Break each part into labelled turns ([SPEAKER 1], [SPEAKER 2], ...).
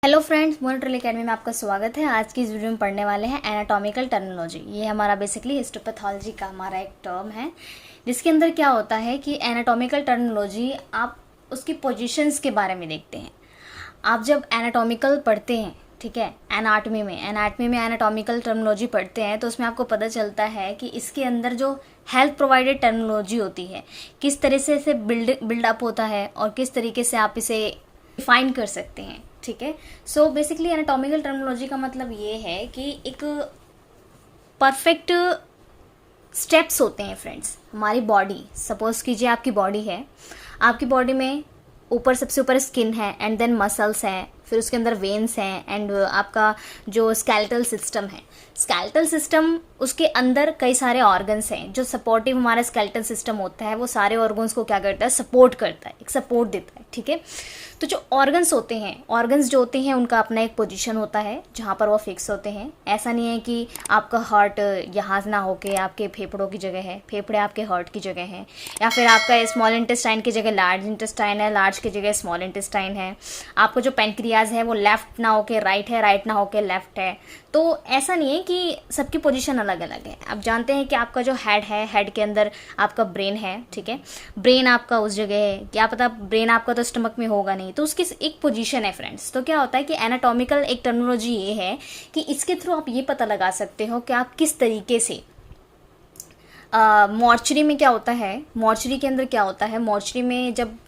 [SPEAKER 1] Hello friends, मोनोट्रिल academy में आपका स्वागत है। आज की इस वीडियो में पढ़ने वाले हैं एनाटॉमिकल टर्मिनोलॉजी। ये हमारा बेसिकली हिस्टोपैथोलॉजी का हमारा एक टर्म है, जिसके अंदर क्या होता है कि एनाटॉमिकल टर्मिनोलॉजी आप उसकी पोजीशंस के बारे में देखते हैं। आप जब एनाटॉमिकल पढ़ते हैं, ठीक है, एनाटमी में एनाटॉमिकल टर्मिनोलॉजी पढ़ते हैं तो उसमें आपको पता चलता है कि इसके अंदर जो हेल्थ प्रोवाइडेड टर्मिनोलॉजी होती है, किस तरह से इसे बिल्डअप होता है और किस तरीके से आप इसे डिफाइन कर सकते हैं। ठीक है, सो बेसिकली एनाटॉमिकल टर्मिनोलॉजी का मतलब ये है कि एक परफेक्ट स्टेप्स होते हैं फ्रेंड्स। हमारी बॉडी, सपोज कीजिए आपकी बॉडी है, आपकी बॉडी में ऊपर सबसे ऊपर स्किन है एंड देन मसल्स हैं, फिर उसके अंदर वेन्स हैं एंड आपका जो स्केलेटल सिस्टम है, स्केलेटल सिस्टम उसके अंदर कई सारे ऑर्गन्स हैं जो सपोर्टिव हमारा स्केलेटल सिस्टम होता है। वो सारे ऑर्गन्स को क्या करता है, सपोर्ट करता है, एक सपोर्ट देता है। ठीक है, तो जो ऑर्गन्स होते हैं, ऑर्गन्स जो होते हैं उनका अपना एक पोजीशन होता है जहाँ पर वो फिक्स होते हैं। ऐसा नहीं है कि आपका हार्ट यहाँ ना होके आपके फेफड़ों की जगह है, फेफड़े आपके हार्ट की जगह है, या फिर आपका स्मॉल इंटेस्टाइन की जगह लार्ज इंटेस्टाइन है, लार्ज की जगह स्मॉल इंटेस्टाइन है। आपको जो पेनक्रियाज है वो लेफ्ट ना होके राइट है, राइट ना होके लेफ्ट है। तो ऐसा नहीं है कि सबकी पोजीशन अलग अलग है। आप जानते हैं कि आपका जो हेड है, हेड के अंदर आपका ब्रेन है, ठीक है, ब्रेन आपका उस जगह है, क्या पता ब्रेन आपका तो स्टमक में होगा नहीं, तो उसकी एक पोजीशन है फ्रेंड्स। तो क्या होता है कि एनाटॉमिकल एक टर्मिनोलॉजी ये है कि इसके थ्रू आप ये पता लगा सकते हो कि आप किस तरीके से मॉर्चरी में क्या होता है, मॉर्चरी के अंदर क्या होता है, मॉर्चरी में जब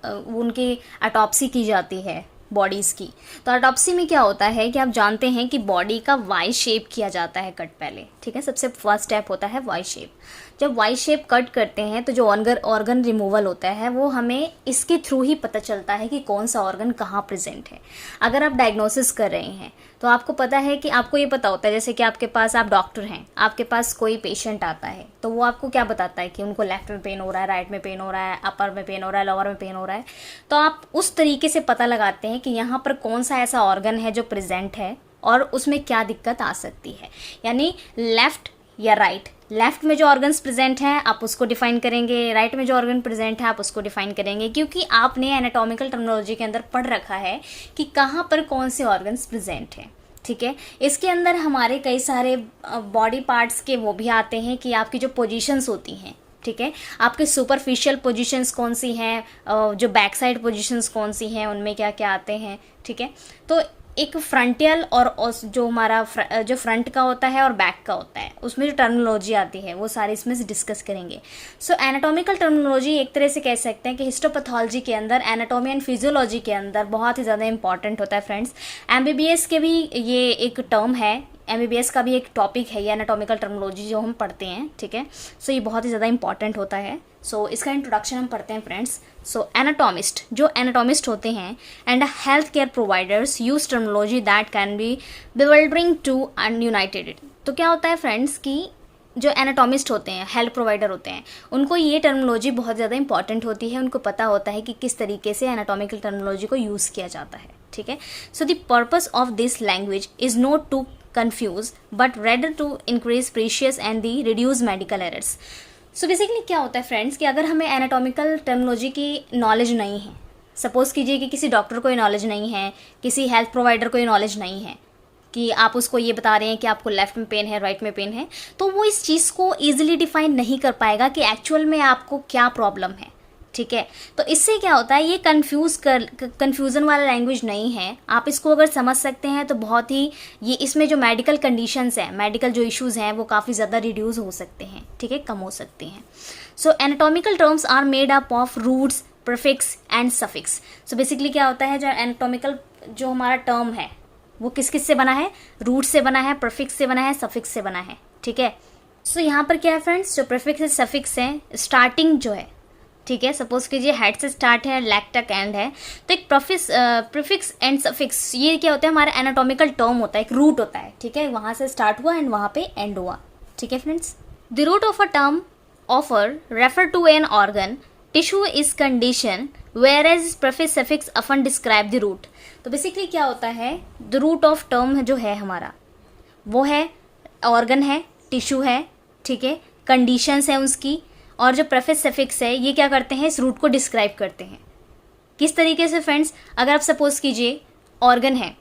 [SPEAKER 1] उनकी ऑटोप्सी की जाती है बॉडीज़ की, तो ऑटोप्सी में क्या होता है कि आप जानते हैं कि बॉडी का वाई शेप किया जाता है कट पहले। ठीक है, सबसे फर्स्ट स्टेप होता है वाई शेप। जब वाई शेप कट करते हैं तो जो ऑर्गन रिमूवल होता है वो हमें इसके थ्रू ही पता चलता है कि कौन सा ऑर्गन कहाँ प्रेजेंट है। अगर आप डायग्नोसिस कर रहे हैं तो आपको पता है कि आपको ये पता होता है, जैसे कि आपके पास, आप डॉक्टर हैं, आपके पास कोई पेशेंट आता है तो वो आपको क्या बताता है कि उनको लेफ्ट में पेन हो रहा है, राइट में पेन हो रहा है, अपर में पेन हो रहा है, लोअर में पेन हो रहा है। तो आप उस तरीके से पता लगाते हैं कि यहाँ पर कौन सा ऐसा ऑर्गन है जो प्रेजेंट है और उसमें क्या दिक्कत आ सकती है। यानी लेफ्ट या राइट, लेफ्ट में जो ऑर्गन्स प्रेजेंट हैं आप उसको डिफाइन करेंगे, राइट में जो ऑर्गन प्रेजेंट है आप उसको डिफाइन करेंगे, क्योंकि आपने एनाटॉमिकल टर्मिनोलॉजी के अंदर पढ़ रखा है कि कहाँ पर कौन से ऑर्गन्स प्रेजेंट हैं। ठीक है, इसके अंदर हमारे कई सारे बॉडी पार्ट्स के वो भी आते हैं कि आपकी जो पोजीशंस होती हैं, ठीक है, आपके सुपरफिशियल पोजीशंस कौन सी हैं, जो बैक साइड पोजीशंस कौन सी हैं, उनमें क्या क्या आते हैं। ठीक है, तो एक फ्रंटियल और जो हमारा जो फ्रंट का होता है और बैक का होता है, उसमें जो टर्मिनोलॉजी आती है वो सारी इसमें से डिस्कस करेंगे। सो एनाटॉमिकल टर्मिनोलॉजी एक तरह से कह सकते हैं कि हिस्टोपैथोलॉजी के अंदर, एनाटॉमी एंड फिजियोलॉजी के अंदर बहुत ही ज़्यादा इंपॉर्टेंट होता है फ्रेंड्स। एमबीबीएस के भी ये एक टर्म है, एमबीबीएस का भी एक टॉपिक है ये एनाटॉमिकल टर्मिनोलॉजी जो हम पढ़ते हैं। ठीक है, सो ये बहुत ही ज़्यादा इंपॉर्टेंट होता है। सो इसका इंट्रोडक्शन हम पढ़ते हैं फ्रेंड्स। सो एनाटॉमिस्ट, जो एनाटॉमिस्ट होते हैं and health care providers use terminology that can be bewildering to uninitiated. तो क्या होता है फ्रेंड्स कि जो एनाटॉमिस्ट होते हैं, हेल्थ प्रोवाइडर होते हैं, उनको ये टर्मिनोलॉजी बहुत ज़्यादा इंपॉर्टेंट होती है। उनको पता होता है कि किस तरीके से एनाटॉमिकल टर्मिनोलॉजी को यूज़ किया जाता है। ठीक है, so the purpose of this language is not to confuse but rather to increase precious and the reduce medical errors। So basically क्या होता है फ्रेंड्स कि अगर हमें एनाटॉमिकल टर्मिनोलॉजी की नॉलेज नहीं है, सपोज कीजिए कि किसी डॉक्टर को नॉलेज नहीं है, किसी हेल्थ प्रोवाइडर को नॉलेज नहीं है कि आप उसको ये बता रहे हैं कि आपको लेफ्ट में पेन है, राइट में पेन है, तो वो इस चीज़ को ईजिली डिफाइन नहीं कर पाएगा कि एक्चुअल में आपको क्या प्रॉब्लम है। ठीक है, तो इससे क्या होता है, ये कन्फ्यूज़न वाला लैंग्वेज नहीं है। आप इसको अगर समझ सकते हैं तो बहुत ही, ये इसमें जो मेडिकल कंडीशंस हैं, मेडिकल जो इश्यूज हैं वो काफ़ी ज़्यादा रिड्यूस हो सकते हैं। ठीक है, कम हो सकते हैं। So anatomical terms are made up of roots, prefix and suffix. So basically क्या होता है, जो एनाटॉमिकल जो हमारा टर्म है वो किस किस से बना है, रूट से बना है, प्रीफिक्स से बना है, सफिक्स से बना है। ठीक है, सो यहाँ पर क्या है फ्रेंड्स, जो प्रीफिक्स है, सफिक्स है, स्टार्टिंग जो है, ठीक है, सपोज कीजिए हेड से स्टार्ट है, लेग तक एंड है, तो एक प्रीफिक्स एंड सफिक्स ये क्या होता है, हमारा एनाटॉमिकल टर्म होता है, एक रूट होता है। ठीक है, वहाँ से स्टार्ट हुआ एंड वहाँ पे एंड हुआ। ठीक है friends, the root of a term offer refer to an organ tissue is condition where as prefix suffix often describe the root. तो बेसिकली क्या होता है, द रूट ऑफ टर्म जो है हमारा वो है ऑर्गन है, टिश्यू है, ठीक है, कंडीशंस है उसकी, और जो प्रीफिक्स सफिक्स है ये क्या करते हैं, इस रूट को डिस्क्राइब करते हैं। किस तरीके से फ्रेंड्स, अगर आप सपोज कीजिए ऑर्गन है,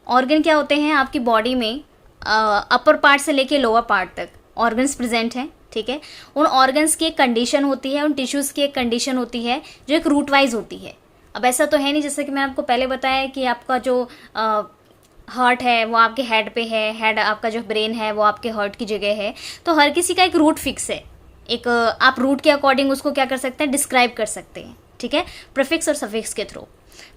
[SPEAKER 1] ऑर्गन क्या होते हैं आपकी बॉडी में, अपर पार्ट से लेके लोअर पार्ट तक ऑर्गन्स प्रेजेंट हैं, ठीक है। उन ऑर्गन्स की एक कंडीशन होती है, उन टिश्यूज़ की एक कंडीशन होती है जो एक रूट वाइज होती है। अब ऐसा तो है नहीं, जैसे कि मैंने आपको पहले बताया कि आपका जो हार्ट है वो आपके हेड पे है, हेड आपका जो ब्रेन है वो आपके हार्ट की जगह है, तो हर किसी का एक रूट फिक्स है। एक आप रूट के अकॉर्डिंग उसको क्या कर सकते हैं, डिस्क्राइब कर सकते हैं, ठीक है, प्रीफिक्स और सफिक्स के थ्रू।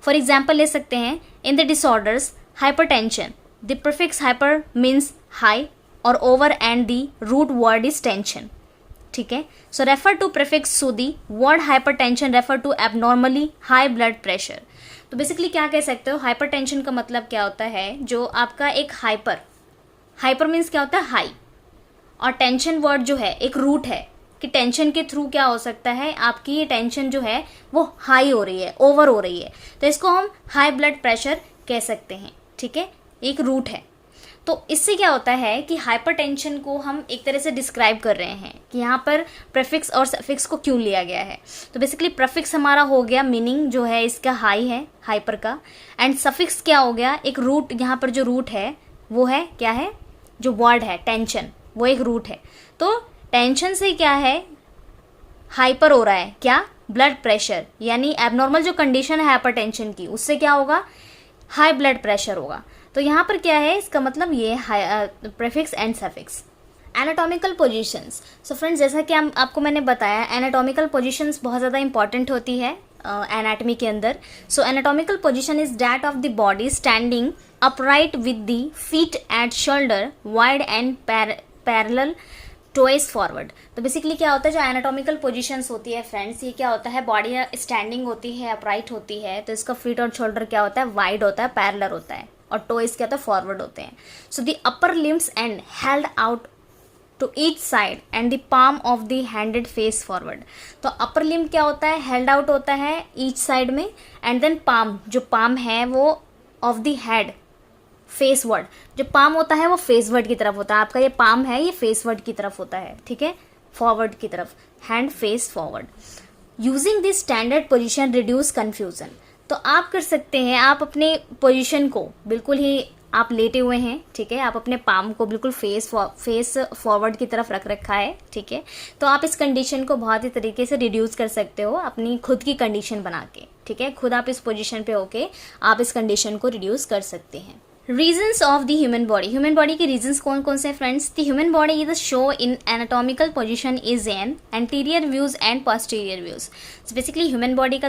[SPEAKER 1] फॉर एग्जाम्पल ले सकते हैं, in the disorders hypertension the prefix hyper means high और over and the root word is tension, ठीक है। So refer to prefix to the word hypertension refer to abnormally high blood pressure. तो basically क्या कह सकते हो, hypertension का मतलब क्या होता है, जो आपका एक हाइपर मीन्स क्या होता है, हाई, और टेंशन वर्ड जो है एक रूट है कि टेंशन के थ्रू क्या हो सकता है, आपकी ये टेंशन जो है वो हाई हो रही है, ओवर हो रही है, तो इसको हम हाई ब्लड प्रेशर कह सकते हैं, ठीक है, एक रूट है। तो इससे क्या होता है कि हाइपरटेंशन को हम एक तरह से डिस्क्राइब कर रहे हैं कि यहाँ पर प्रीफिक्स और सफिक्स को क्यों लिया गया है। तो बेसिकली प्रीफिक्स हमारा हो गया, मीनिंग जो है इसका हाई है, हाइपर का, एंड सफिक्स क्या हो गया, एक रूट, यहाँ पर जो रूट है वो है क्या है, जो वर्ड है टेंशन, वो एक रूट है। तो टेंशन से क्या है, हाइपर हो रहा है क्या, ब्लड प्रेशर, यानी एबनॉर्मल जो कंडीशन है हाइपरटेंशन की, उससे क्या होगा, हाई ब्लड प्रेशर होगा। तो यहाँ पर क्या है, इसका मतलब ये prefix and suffix. Anatomical positions. So friends, जैसा कि आपको मैंने बताया, एनाटॉमिकल पोजीशंस बहुत ज़्यादा इंपॉर्टेंट होती है एनाटॉमी के अंदर। So anatomical position is that of the body standing upright with the feet at shoulder wide and parallel toes forward. तो बेसिकली क्या होता है, जो एनाटॉमिकल पोजीशंस होती है फ्रेंड्स, ये क्या होता है, बॉडी स्टैंडिंग होती है, अपराइट होती है, तो इसका फीट और शोल्डर क्या होता है, वाइड होता है, पैरेलल होता है, और टोइस क्या होता है, फॉरवर्ड होते हैं। So the upper limbs and held out to each side and the palm of the handed face forward. तो अपर लिम्ब क्या होता है, हेल्ड आउट होता है ईच साइड में, एंड देन पाम, जो पाम है वो ऑफ द हेड फेसवर्ड, जो पाम होता है वो फेसवर्ड की तरफ होता है, आपका ये पाम है ये फेसवर्ड की तरफ होता है, ठीक है, फॉरवर्ड की तरफ, hand face forward. Using this standard position reduce confusion. तो आप कर सकते हैं, आप अपने पोजीशन को बिल्कुल ही, आप लेटे हुए हैं, ठीक है, आप अपने पाम को बिल्कुल फेस फॉरवर्ड की तरफ रख रखा है, ठीक है, तो आप इस कंडीशन को बहुत ही तरीके से रिड्यूस कर सकते हो अपनी खुद की कंडीशन बना के, ठीक है, खुद आप इस पोजीशन पे होके आप इस कंडीशन को रिड्यूस कर सकते हैं। Regions of the human body. Human body के रीजन्स कौन कौन से friends, the human body is show in anatomical position is an anterior views and posterior views. Basically human body का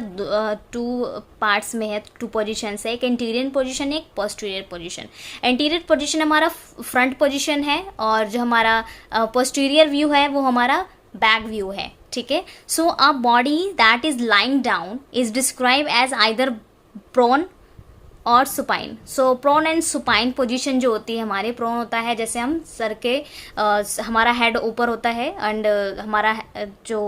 [SPEAKER 1] टू पार्ट्स में है, टू पोजीशंस है, एक anterior position है, एक पोस्टीरियर पोजीशन। एंटीरियर पोजीशन हमारा फ्रंट पोजीशन है, और जो हमारा पोस्टीरियर व्यू है वो हमारा बैक व्यू है, ठीक है। So a body that is lying down is describe as either prone or supine. So prone and supine position जो होती है हमारे, प्रोन होता है जैसे हम सर के हमारा हेड ऊपर होता है, एंड हमारा जो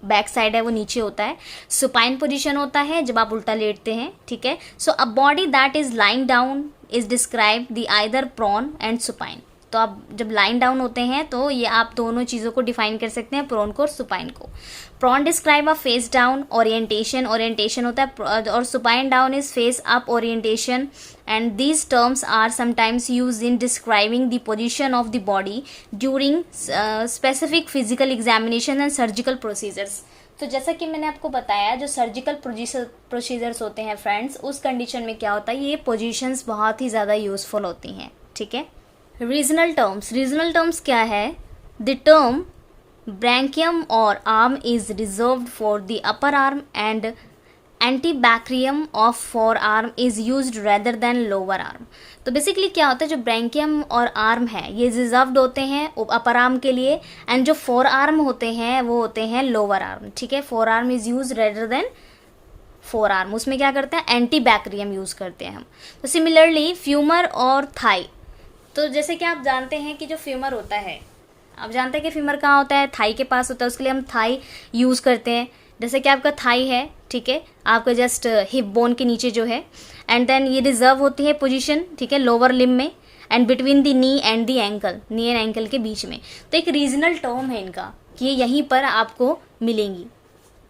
[SPEAKER 1] बैक साइड है वो नीचे होता है। सुपाइन पोजीशन होता है जब आप उल्टा लेटते हैं, ठीक है। So a body that is lying down is describe the either prone and supine. तो आप जब लाइन डाउन होते हैं तो ये आप दोनों चीज़ों को डिफाइन कर सकते हैं, प्रोन को और सुपाइन को। Prone describe a face down orientation, orientation होता है, और supine down is face up orientation, and these terms are sometimes use in describing the position of the body during specific physical examination and surgical procedures. तो जैसा कि मैंने आपको बताया, जो सर्जिकल प्रोसीजर्स होते हैं फ्रेंड्स, उस कंडीशन में क्या होता है, ये पोजीशंस बहुत ही ज़्यादा यूजफुल होती हैं, ठीक है। Regional terms. रीजनल टर्म्स क्या है, the term brachium or arm is reserved for the upper arm and antebrachium of forearm is used rather than lower arm. तो बेसिकली क्या होता है, जो ब्रैंकियम और आर्म है ये रिजर्व्ड होते हैं अपर आर्म के लिए, एंड जो फोर आर्म होते हैं वो होते हैं लोअर आर्म, ठीक है। Four arm is use rather than four arm, उसमें क्या करते हैं, एंटीबैक्रियम यूज करते हैं हम। तो सिमिलरली फ्यूमर और थाई। तो जैसे कि आप जानते हैं कि जो फ्यूमर होता है, आप जानते हैं कि फ्यूमर कहाँ होता है, थाई के पास होता है, उसके लिए हम थाई यूज़ करते हैं। जैसे कि आपका थाई है, ठीक है, आपका जस्ट हिप बोन के नीचे जो है, एंड देन ये रिजर्व होती है पोजीशन, ठीक है, लोअर लिम्ब में, and between the knee and the ankle, knee and ankle के बीच में। तो एक रीजनल टर्म है इनका कि ये यहीं पर आपको मिलेंगी।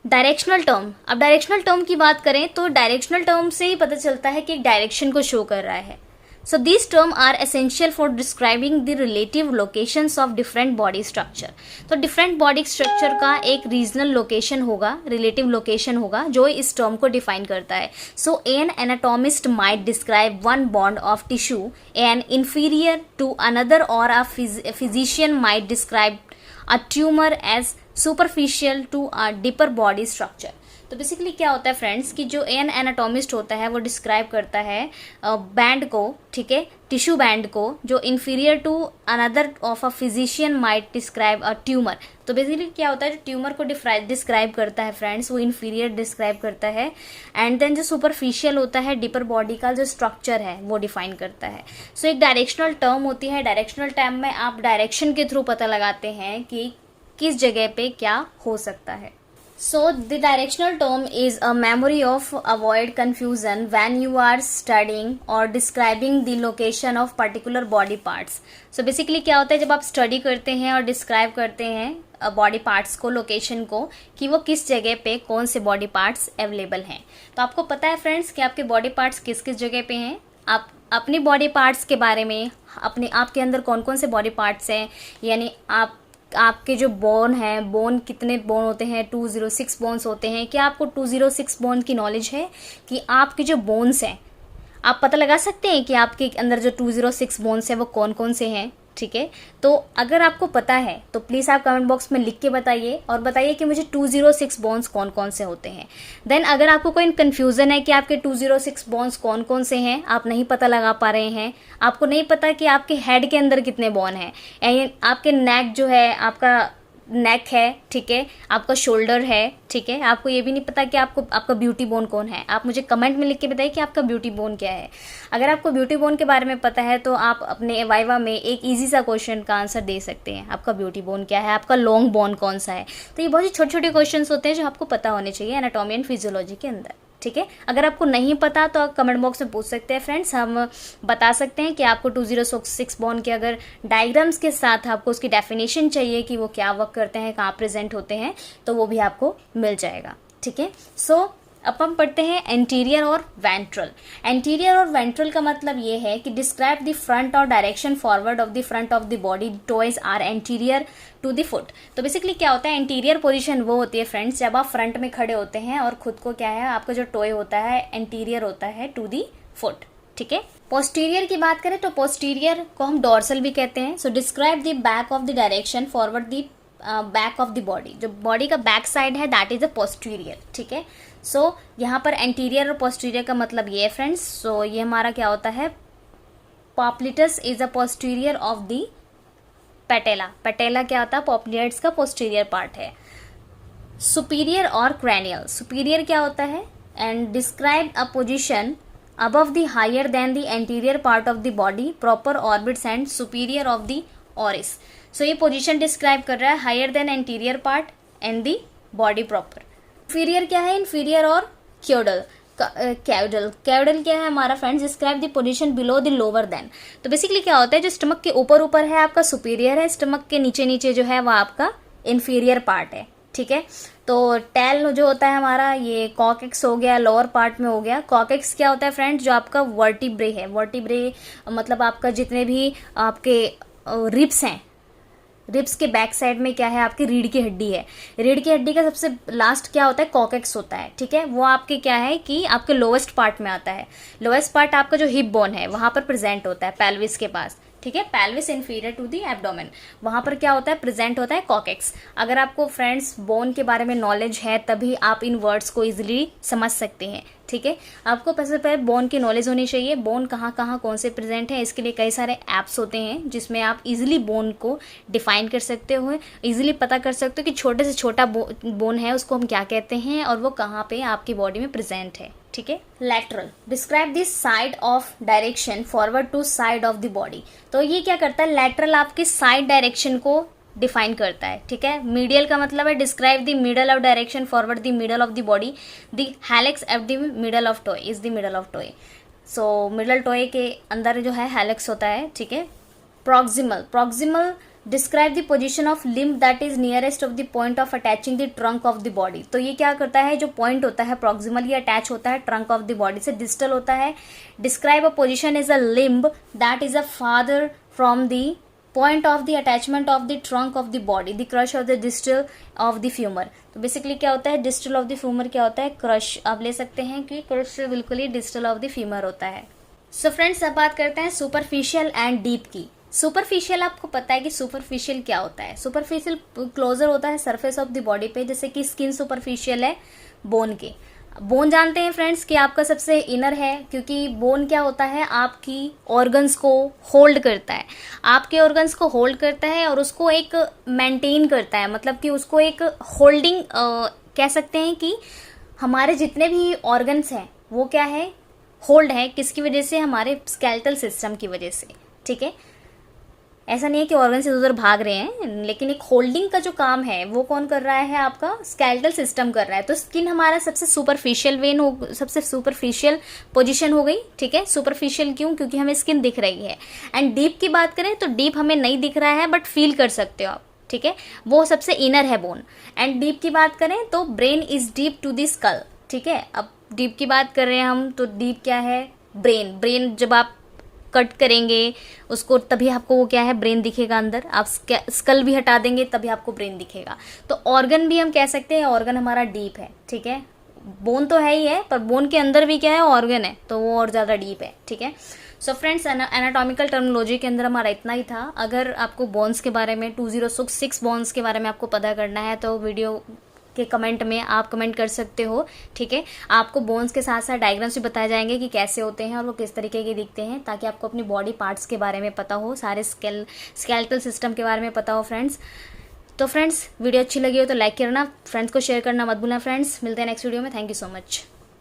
[SPEAKER 1] Directional term. अब डायरेक्शनल टर्म की बात करें तो डायरेक्शनल टर्म से ही पता चलता है कि एक डायरेक्शन को शो कर रहा है। So these terms are essential for describing the relative locations of different body structure. तो different body structure का एक regional location होगा, relative location होगा जो इस term को define करता है. So an anatomist might describe one bond of tissue and inferior to another, or a physician might describe a tumor as superficial to a deeper body structure. तो basically क्या होता है फ्रेंड्स कि जो N anatomist होता है वो describe करता है बैंड को, ठीक है, टिश्यू बैंड को, जो inferior to another of a physician might describe a tumour. तो बेसिकली क्या होता है, जो ट्यूमर को डिस्क्राइब करता है फ्रेंड्स वो इन्फीरियर डिस्क्राइब करता है. एंड देन जो सुपरफिशियल होता है डीपर बॉडी का जो स्ट्रक्चर है वो डिफाइन करता है. सो एक डायरेक्शनल टर्म होती है. डायरेक्शनल टर्म में आप डायरेक्शन के थ्रू पता लगाते हैं कि किस जगह पे क्या हो सकता है. So the directional term is a memory of avoid confusion when you are studying or describing the location of particular body parts. So basically क्या होता है जब आप स्टडी करते हैं और डिस्क्राइब करते हैं बॉडी पार्ट्स को, लोकेशन को, कि वो किस जगह पे कौन से बॉडी पार्ट्स अवेलेबल हैं. तो आपको पता है फ्रेंड्स कि आपके बॉडी पार्ट्स किस किस जगह पे हैं. आप अपनी बॉडी पार्ट्स के बारे में, अपने आपके अंदर कौन कौन से बॉडी पार्ट्स हैं, यानी आपके जो बोन है, बोन कितने बोन होते हैं, 206 बोन्स होते हैं. क्या आपको 206 बोन की नॉलेज है कि आपके जो बोन्स हैं आप पता लगा सकते हैं कि आपके अंदर जो 206 बोन्स हैं वो कौन कौन से हैं, ठीक है. तो अगर आपको पता है तो प्लीज़ आप कमेंट बॉक्स में लिख के बताइए और बताइए कि मुझे 206 बोन्स कौन कौन से होते हैं. देन अगर आपको कोई कन्फ्यूज़न है कि आपके 206 बोन्स कौन कौन से हैं, आप नहीं पता लगा पा रहे हैं, आपको नहीं पता कि आपके हेड के अंदर कितने बोन हैं, यानी आपके नेक जो है, आपका नेक है, ठीक है, आपका शोल्डर है, ठीक है, आपको ये भी नहीं पता कि आपका ब्यूटी बोन कौन है, आप मुझे कमेंट में लिख के बताइए कि आपका ब्यूटी बोन क्या है. अगर आपको ब्यूटी बोन के बारे में पता है तो आप अपने वाइवा में एक इजी सा क्वेश्चन का आंसर दे सकते हैं. आपका ब्यूटी बोन क्या है, आपका लॉन्ग बोन कौन सा है. तो ये बहुत ही छोटे छोटे क्वेश्चन होते हैं जो आपको पता होने चाहिए एनाटॉमी एंड फिजियोलॉजी के अंदर, ठीक है. अगर आपको नहीं पता तो आप कमेंट बॉक्स में पूछ सकते हैं फ्रेंड्स, हम बता सकते हैं कि आपको 206 बोन के अगर डायग्राम्स के साथ आपको उसकी डेफिनेशन चाहिए कि वो क्या वर्क करते हैं, कहाँ प्रेजेंट होते हैं, तो वो भी आपको मिल जाएगा, ठीक है. सो अब हम पढ़ते हैं एंटीरियर और वेंट्रल. एंटीरियर और वेंट्रल का मतलब ये है कि डिस्क्राइब द फ्रंट और direction forward of the front of the body toes are anterior to the foot. तो बेसिकली क्या होता है, एंटीरियर पोजीशन वो होती है फ्रेंड्स जब आप फ्रंट में खड़े होते हैं और खुद को क्या है, आपका जो टॉय होता है एंटीरियर होता है टू द फुट, ठीक है. पोस्टीरियर की बात करें तो पोस्टीरियर को हम डॉर्सल भी कहते हैं. So describe the back of the direction forward the back of the body. जो बॉडी का बैक साइड है दैट इज अ पोस्टीरियर, ठीक है. सो यहाँ पर एंटीरियर और पोस्टीरियर का मतलब ये है फ्रेंड्स. सो ये हमारा क्या होता है, popliteus is a posterior of the patella. Patella क्या होता है, पॉप्लियट्स का पोस्टीरियर पार्ट है. Superior or cranial. सुपीरियर क्या होता है, and describe a position above the higher than the anterior part of the body, proper orbits and superior of the oris. So ये position describe कर रहा है higher than anterior part and the body proper. Inferior क्या है, inferior और caudal. Caudal क्या है हमारा friends, describe the position below the lower than. तो बेसिकली क्या होता है, जो स्टमक के ऊपर ऊपर है आपका सुपीरियर है, स्टमक के नीचे नीचे जो है वो आपका इंफीरियर पार्ट है, ठीक है. तो टेल जो होता है हमारा, ये कॉकेक्स हो गया, लोअर पार्ट में हो गया. कॉकेक्स क्या होता है फ्रेंड्स, जो आपका वर्टिब्रे है. वर्टिब्रे मतलब आपका जितने भी आपके रिब्स हैं, रिब्स के बैक साइड में क्या है, आपकी रीढ़ की हड्डी है. रीढ़ की हड्डी का सबसे लास्ट क्या होता है, कॉकेक्स होता है, ठीक है. वो आपके क्या है कि आपके लोवेस्ट पार्ट में आता है. लोवेस्ट पार्ट आपका जो हिप बोन है वहां पर प्रेजेंट होता है, पेल्विस के पास, ठीक है. Pelvis inferior to the abdomen, वहां पर क्या होता है, प्रेजेंट होता है कॉकेक्स. अगर आपको फ्रेंड्स बोन के बारे में नॉलेज है तभी आप इन वर्ड्स को इजीली समझ सकते हैं, ठीक है. आपको सबसे पहले बोन की नॉलेज होनी चाहिए, बोन कहाँ कहाँ कौन से प्रेजेंट है. इसके लिए कई सारे ऐप्स होते हैं जिसमें आप इजीली बोन को डिफाइन कर सकते हो, इजीली पता कर सकते हो कि छोटे से छोटा बोन है उसको हम क्या कहते हैं और वो कहाँ पे आपकी बॉडी में प्रेजेंट है, ठीक है. Lateral, describe this side of direction forward to side of the body. तो ये क्या करता है, लैटरल आपकी साइड डायरेक्शन को डिफाइन करता है, ठीक है. मीडियल का मतलब है describe the middle of direction forward the middle of the body. The helix at the middle of toy is the middle of toy. So middle toy के अंदर जो है हेलिक्स होता है, ठीक है. Proximal, proximal describe the position of limb that is nearest of the point of attaching the trunk of the body. तो ये क्या करता है, जो पॉइंट होता है प्रॉक्सिमली अटैच होता है ट्रंक ऑफ द बॉडी से, डिस्टल होता है। Describe a position is a limb that is a father from the point of the attachment of the trunk of the body, the crush of the distal of the femur. तो basically क्या होता है, distal of the femur क्या होता है, crush. आप ले सकते हैं कि क्रश से बिल्कुल ही डिस्टल ऑफ द फ्यूमर होता है। सो फ्रेंड्स, अब बात करते हैं सुपरफिशियल एंड डीप की। सुपरफिशियल, आपको पता है कि सुपरफिशियल क्या होता है। सुपरफिशियल क्लोजर होता है सरफेस ऑफ द बॉडी पे, जैसे कि स्किन सुपरफिशियल है बोन के। बोन जानते हैं फ्रेंड्स कि आपका सबसे इनर है, क्योंकि बोन क्या होता है, आपकी ऑर्गन्स को होल्ड करता है, आपके ऑर्गन्स को होल्ड करता है और उसको एक मेंटेन करता है, मतलब कि उसको एक होल्डिंग कह सकते हैं कि हमारे जितने भी ऑर्गन्स हैं वो क्या है, होल्ड है। किसकी वजह से, हमारे स्केलेटल सिस्टम की वजह से, ठीक है। ऐसा नहीं है कि ऑर्गन से उधर भाग रहे हैं, लेकिन एक होल्डिंग का जो काम है वो कौन कर रहा है, आपका स्केलेटल सिस्टम कर रहा है। तो स्किन हमारा सबसे सुपरफिशियल वेन हो, सबसे सुपरफिशियल पोजीशन हो गई, ठीक है। सुपरफिशियल क्यों, क्योंकि हमें स्किन दिख रही है। एंड डीप की बात करें तो डीप हमें नहीं दिख रहा है बट फील कर सकते हो आप, ठीक है, वो सबसे इनर है बोन। एंड डीप की बात करें तो brain is deep to the skull, ठीक है। अब डीप की बात कर रहे हैं हम, तो डीप क्या है, ब्रेन। ब्रेन जब आप कट करेंगे उसको तभी आपको वो क्या है, ब्रेन दिखेगा अंदर। आप स्कल भी हटा देंगे तभी आपको ब्रेन दिखेगा। तो ऑर्गन भी हम कह सकते हैं ऑर्गन हमारा डीप है, ठीक है। बोन तो है ही है, पर बोन के अंदर भी क्या है, ऑर्गन है, तो वो और ज़्यादा डीप है, ठीक है। सो फ्रेंड्स, एनाटॉमिकल टर्मिनोलॉजी के अंदर हमारा इतना ही था। अगर आपको बोन्स के बारे में 2066 बोन्स के बारे में आपको पता करना है तो वीडियो के कमेंट में आप कमेंट कर सकते हो, ठीक है। आपको बोन्स के साथ साथ डायग्राम्स भी बताए जाएंगे कि कैसे होते हैं और वो किस तरीके के दिखते हैं, ताकि आपको अपनी बॉडी पार्ट्स के बारे में पता हो, सारे स्केलेटल सिस्टम के बारे में पता हो फ्रेंड्स। तो फ्रेंड्स, वीडियो अच्छी लगी हो तो लाइक करना, फ्रेंड्स को शेयर करना मत भूलना फ्रेंड्स। मिलते हैं नेक्स्ट वीडियो में। Thank you so much.